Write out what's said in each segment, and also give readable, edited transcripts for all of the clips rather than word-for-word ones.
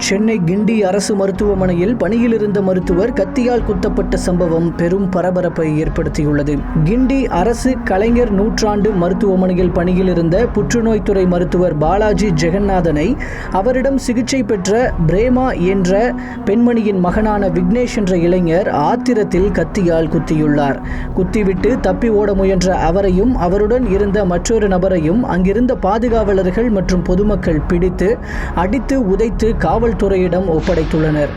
சென்னை கிண்டி அரசு மருத்துவமனையில் பணியில் இருந்த மருத்துவர் கத்தியால் குத்தப்பட்ட சம்பவம் பெரும் பரபரப்பை ஏற்படுத்தியுள்ளது. கிண்டி அரசு கலைஞர் நூற்றாண்டு மருத்துவமனையில் பணியில் இருந்த புற்றுநோய்த்துறை மருத்துவர் பாலாஜி ஜெகநாதனை அவரிடம் சிகிச்சை பெற்ற பிரேமா என்ற பெண்மணியின் மகனான விக்னேஷ் என்ற இளைஞர் ஆத்திரத்தில் கத்தியால் குத்தியுள்ளார். குத்திவிட்டு தப்பி ஓட முயன்ற அவரையும் அவருடன் இருந்த மற்றொரு நபரையும் அங்கிருந்த பாதுகாவலர்கள் மற்றும் பொதுமக்கள் பிடித்து அடித்து உதைத்து காவல்துறையிடம் ஒப்படைத்துள்ளனர்.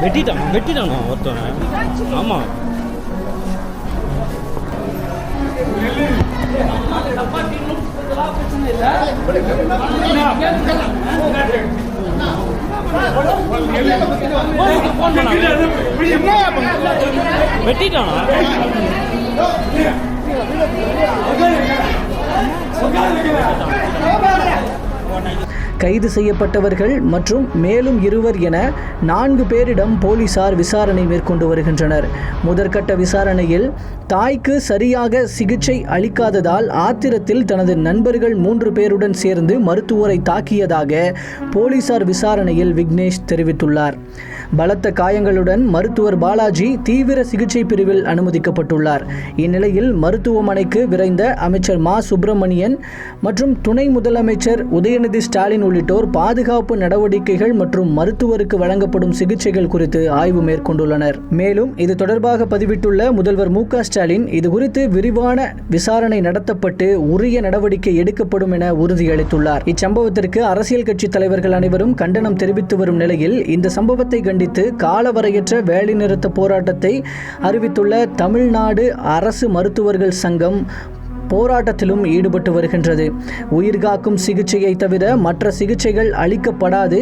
வெட்டிட்டானா ஒருத்தவன? ஆமா, வெட்டிட்டானா? கைது செய்யப்பட்டவர்கள் மற்றும் மேலும் 2 என 4 பேரிடம் போலீசார் விசாரணை மேற்கொண்டு வருகின்றனர். முதற்கட்ட விசாரணையில் தாய்க்கு சரியாக சிகிச்சை அளிக்காததால் ஆத்திரத்தில் தனது நண்பர்கள் 3 பேருடன் சேர்ந்து மருத்துவரை தாக்கியதாக போலீசார் விசாரணையில் விக்னேஷ் தெரிவித்துள்ளார். பலத்த காயங்களுடன் மருத்துவர் பாலாஜி தீவிர சிகிச்சை பிரிவில் அனுமதிக்கப்பட்டுள்ளார். இந்நிலையில் மருத்துவமனைக்கு விரைந்த அமைச்சர் மா சுப்பிரமணியன் மற்றும் துணை முதலமைச்சர் உதயநிதி ஸ்டாலின் உள்ளிட்டோர் பாதுகாப்பு நடவடிக்கைகள் மற்றும் மருத்துவருக்கு வழங்கப்படும் சிகிச்சைகள் குறித்து ஆய்வு மேற்கொண்டுள்ளனர். மேலும் இது தொடர்பாக பதிவிட்டுள்ள முதல்வர் மு.க. ஸ்டாலின், இது குறித்து விரிவான விசாரணை நடத்தப்பட்டு உரிய நடவடிக்கை எடுக்கப்படும் என உறுதியளித்துள்ளார். இச்சம்பவத்திற்கு அரசியல் கட்சி தலைவர்கள் அனைவரும் கண்டனம் தெரிவித்து வரும் நிலையில் இந்த சம்பவத்தை கண்டித்து காலவரையற்ற வேலைநிறுத்த போராட்டத்தை அறிவித்துள்ள தமிழ்நாடு அரசு மருத்துவர்கள் சங்கம் போராட்டத்திலும் ஈடுபட்டு வருகின்றது. உயிர்காக்கும் சிகிச்சையை தவிர மற்ற சிகிச்சைகள் அளிக்கப்படாது.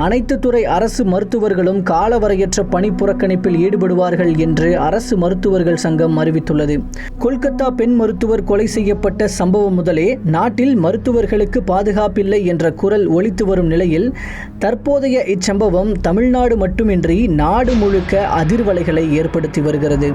அனைத்து துறை அரசு மருத்துவர்களும் காலவரையற்ற பணி புறக்கணிப்பில் ஈடுபடுவார்கள் என்று அரசு மருத்துவர்கள் சங்கம் அறிவித்துள்ளது. கொல்கத்தா பெண் மருத்துவர் கொலை செய்யப்பட்ட சம்பவம் முதலே நாட்டில் மருத்துவர்களுக்கு பாதுகாப்பில்லை என்ற குரல் ஒலித்து வரும் நிலையில் தற்போதைய இச்சம்பவம் தமிழ்நாடு மட்டுமின்றி நாடு முழுக்க அதிர்வலைகளை ஏற்படுத்தி வருகிறது.